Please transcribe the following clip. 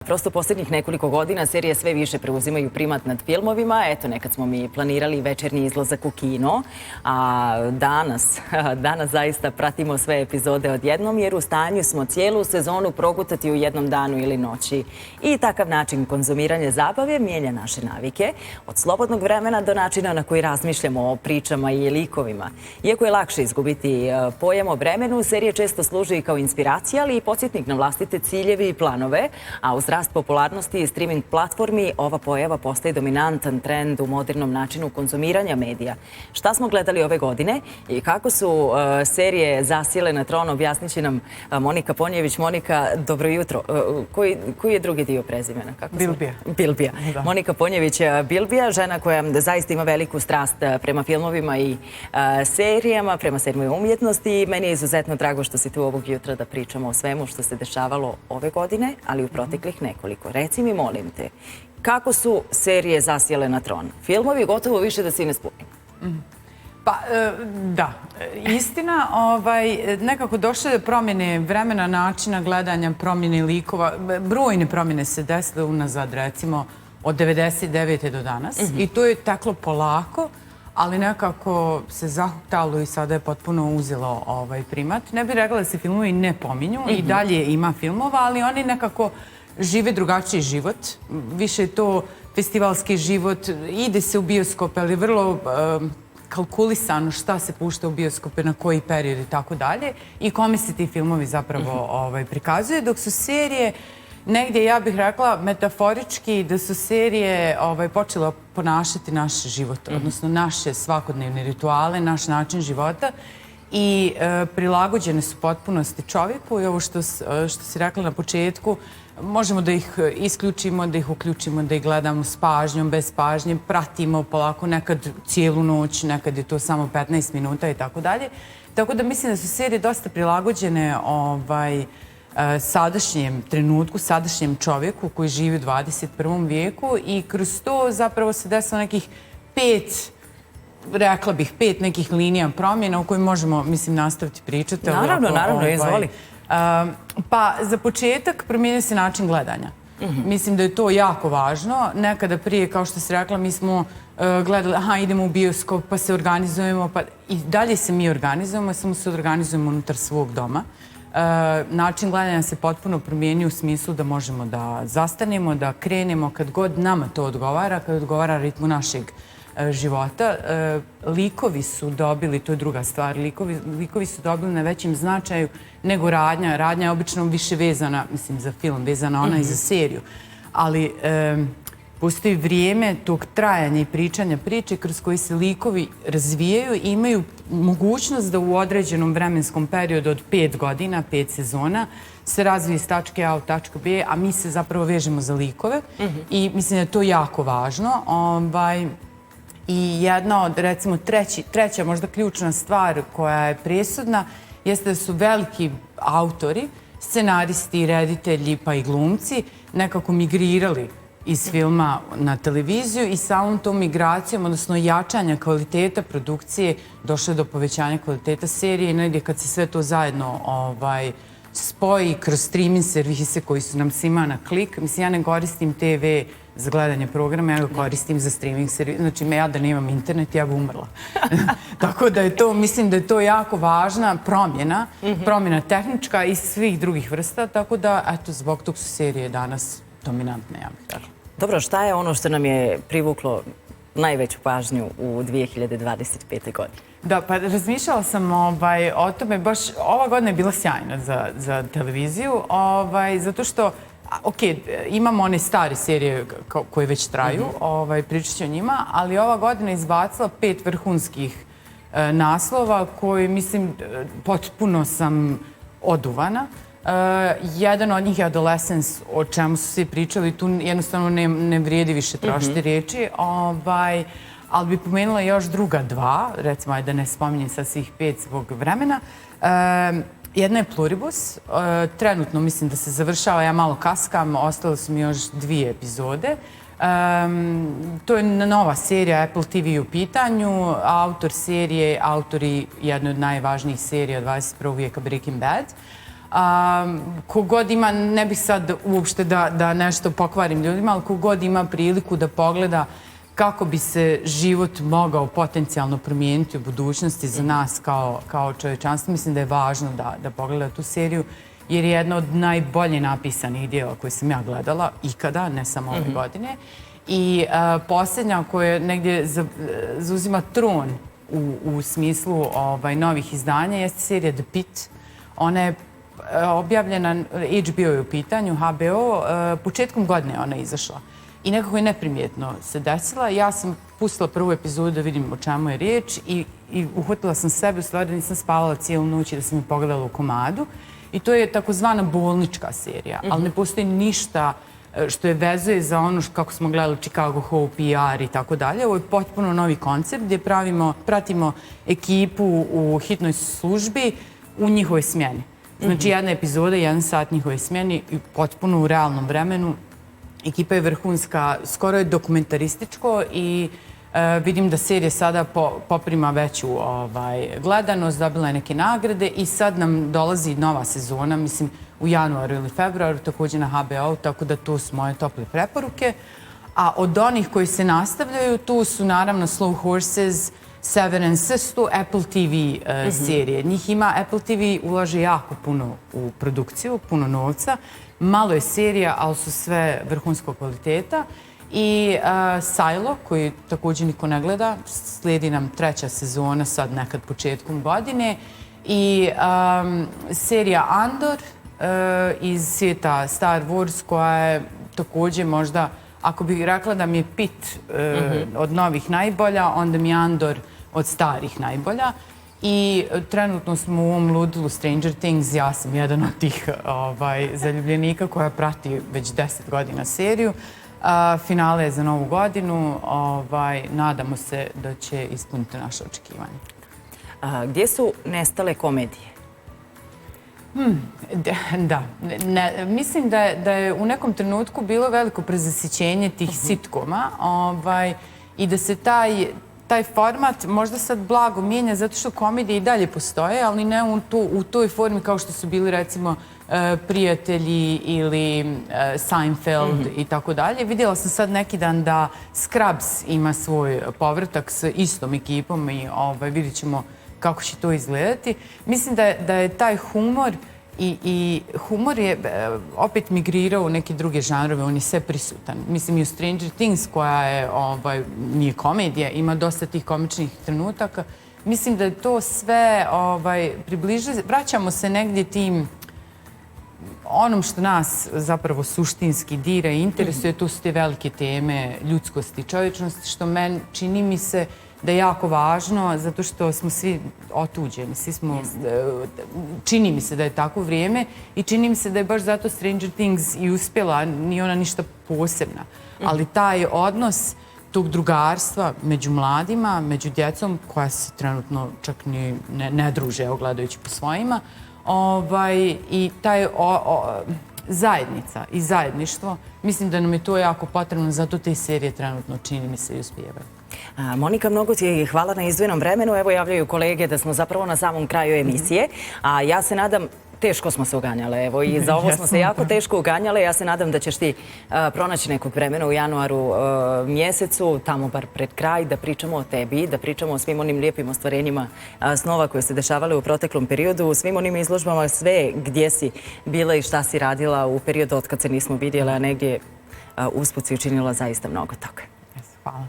Prosto posljednjih nekoliko godina serije sve više preuzimaju primat nad filmovima. Eto, nekad smo mi planirali večernji izlazak u kino, a danas zaista pratimo sve epizode odjednom jer u stanju smo cijelu sezonu progutati u jednom danu ili noći. I takav način konzumiranja zabave mijenja naše navike, od slobodnog vremena do načina na koji razmišljamo o pričama i likovima. Iako je lakše izgubiti pojam o vremenu, serije često služe i kao inspiracija, ali i podsjetnik na vlastite ciljeve i planove, a uz rast popularnosti i streaming platformi ova pojava postaje dominantan trend u modernom načinu konzumiranja medija. Šta smo gledali ove godine i kako su serije zasjele na tron, objasnit će nam Monika Ponjević. Monika, dobro jutro. Koji je drugi dio prezimena? Bilbija. Bilbija. Monika Ponjević Bilbija, žena koja zaista ima veliku strast prema filmovima i serijama, prema sedmoj umjetnosti. Meni je izuzetno drago što si tu ovog jutra da pričamo o svemu što se dešavalo ove godine, ali u proteklih nekoliko. Reci mi, molim te, kako su serije zasjele na tron? Filmovi gotovo više da se ne spomenu. Pa, da. Istina, nekako došle do promjene vremena, načina gledanja, promjene likova. Brojne promjene se desile unazad, recimo, od 99. do danas. I to je teklo polako, ali nekako se zahuktalo i sada je potpuno uzelo primat. Ne bih rekla da se filmovi ne pominju, i dalje ima filmova, ali oni nekako žive drugačiji život. Više je to festivalski život, ide se u bioskope, ali vrlo kalkulisano šta se pušta u bioskope, na koji period i tako dalje. I kome se ti filmovi zapravo prikazuje, dok su serije negdje, ja bih rekla, metaforički, da su serije počele ponašati naš život, odnosno naše svakodnevne rituale, naš način života i prilagođene su potpunosti čovjeku. I ovo što si rekla na početku, možemo da ih isključimo, da ih uključimo, da ih gledamo s pažnjom, bez pažnje, pratimo polako, nekad cijelu noć, nekad je to samo 15 minuta i tako dalje. Tako da mislim da su serije dosta prilagođene sadašnjem trenutku, sadašnjem čovjeku koji živi u 21. vijeku i kroz to zapravo se desilo nekih rekla bih, 5 nekih linija promjena o kojima možemo, mislim, nastaviti pričati. Naravno, izvoli. Pa, za početak promijenio se način gledanja. Mislim da je to jako važno. Nekada prije, kao što si rekla, mi smo gledali, idemo u bioskop, pa se organizujemo, pa i dalje se mi organizujemo, samo se organizujemo unutar svog doma. Način gledanja se potpuno promijenio u smislu da možemo da zastanemo, da krenemo kad god nama to odgovara, kad odgovara ritmu našeg života. Likovi su dobili, to je druga stvar, likovi su dobili na većem značaju nego radnja. Radnja je obično više vezana, mislim, za film, vezana ona i za seriju. Ali postoji vrijeme tog trajanja i pričanja priče kroz koji se likovi razvijaju i imaju mogućnost da u određenom vremenskom periodu od 5 godina, 5 sezona, se razvije iz tačke A u tačku B, a mi se zapravo vežemo za likove. I mislim da je to jako važno. I jedna od, recimo, treća možda ključna stvar koja je presudna jeste da su veliki autori, scenaristi, reditelji pa i glumci nekako migrirali iz filma na televiziju i samom tom migracijom, odnosno jačanja kvaliteta produkcije, došlo do povećanja kvaliteta serije i negdje kad se sve to zajedno spoji kroz streaming servise koji su nam svima na klik. Mislim, ja ne koristim TV za gledanje programa, ja ga koristim za streaming servis. Znači, ja da nemam internet, ja bi umrla. Tako da je to, mislim da je to jako važna promjena tehnička i svih drugih vrsta, tako da, eto, zbog tog su serije danas dominantne, ja bih rekla. Dobro, šta je ono što nam je privuklo najveću pažnju u 2025. godini? Da, pa razmišljala sam o tome, baš ova godina je bila sjajna za televiziju, zato što, imamo one stare serije koje već traju, pričat ću o njima, ali ova godina je izbacila 5 vrhunskih naslova koji, mislim, potpuno sam oduvana. Jedan od njih je Adolescence, o čemu su svi pričali, tu jednostavno ne vrijedi više trošiti riječi, ali bi pomenula još druga 2, recimo, da ne spominjem sa svih 5 zbog vremena. Jedna je Pluribus, trenutno mislim da se završava, ja malo kaskam, ostale su mi još 2 epizode. To je nova serija Apple TV u pitanju, autori jedne od najvažnijih serija 21. vijeka Breaking Bad. Kogod ima, ne bih sad uopšte da nešto pokvarim ljudima, ali kogod ima priliku da pogleda kako bi se život mogao potencijalno promijeniti u budućnosti za nas kao čovječanstvo, mislim da je važno da pogleda tu seriju, jer je jedna od najbolje napisanih dijela koje sam ja gledala ikada, ne samo ove godine. I posljednja koja negdje zauzima tron u smislu novih izdanja jeste serija The Pitt. Ona je objavljena, HBO je u pitanju, HBO, početkom godine ona je izašla. I nekako je neprimjetno se desila. Ja sam pustila prvu epizodu da vidim o čemu je riječ i uhvatila sam sebe, u stvari nisam spavala cijelu noć i da sam je pogledala u komadu. I to je takozvana bolnička serija, ali ne postoji ništa što je vezuje za ono kako smo gledali Chicago Hope, PR i tako dalje. Ovo je potpuno novi koncept gdje pratimo ekipu u hitnoj službi u njihovoj smjeni. Znači jedna epizoda, 1 sat njihove smjeni i potpuno u realnom vremenu. Ekipa je vrhunska, skoro je dokumentarističko i vidim da serija sada poprima veću gledanost, dobila je neke nagrade i sad nam dolazi nova sezona, mislim u januaru ili februaru, također na HBO, tako da to su moje tople preporuke. A od onih koji se nastavljaju, tu su naravno Slow Horses, Severance, su Apple TV serije. Njih ima, Apple TV ulaže jako puno u produkciju, puno novca. Malo je serija, ali su sve vrhunskog kvaliteta. I Silo, koji također niko ne gleda, slijedi nam 3. sezona, sad nekad početkom godine. I serija Andor iz svijeta Star Wars, koja je također možda, ako bih rekla da mi je Pitt od novih najbolja, onda mi je Andor od starih najbolja. I trenutno smo u ovom ludilu Stranger Things, ja sam jedan od tih zaljubljenika koja prati već 10 godina seriju. Finale je za novu godinu, nadamo se da će ispuniti naše očekivanje. Gdje su nestale komedije? Da, mislim da je u nekom trenutku bilo veliko prezasićenje tih sitkoma i da se taj format možda sad blago mijenja zato što komedije i dalje postoje, ali ne u toj formi kao što su bili recimo Prijatelji ili Seinfeld i tako dalje. Vidjela sam sad neki dan da Scrubs ima svoj povratak s istom ekipom i vidjet ćemo kako će to izgledati. Mislim da je taj humor i humor je opet migrirao u neke druge žanrove, on je sve prisutan. Mislim i u Stranger Things koja je, nije komedija, ima dosta tih komičnih trenutaka. Mislim da je to sve približuje, vraćamo se negdje tim onom što nas zapravo suštinski dira i interesuje, to su te velike teme ljudskosti i čovječnosti, što meni čini mi se da je jako važno, zato što smo svi otuđeni. Čini mi se da je tako vrijeme i čini mi se da je baš zato Stranger Things i uspjela, nije ona ništa posebna. Ali taj odnos tog drugarstva među mladima, među djecom, koja se trenutno čak ni ne druže, gledajući po svojima, i taj zajednica i zajedništvo, mislim da nam je to jako potrebno, zato te serije trenutno čini mi se i uspijevaju. Monika, mnogo ti hvala na izdvojenom vremenu. Evo javljaju kolege da smo zapravo na samom kraju emisije, a ja se nadam, teško smo se uganjale, evo i za ovo smo se jako teško uganjale. Ja se nadam da ćeš ti pronaći nekog vremena u januaru mjesecu, tamo bar pred kraj, da pričamo o tebi, da pričamo o svim onim lijepim ostvarenjima snova koje se dešavale u proteklom periodu, svim onim izložbama, sve gdje si bila i šta si radila u periodu od kad se nismo vidjela, a negdje usput si učinila zaista mnogo toga. Hvala.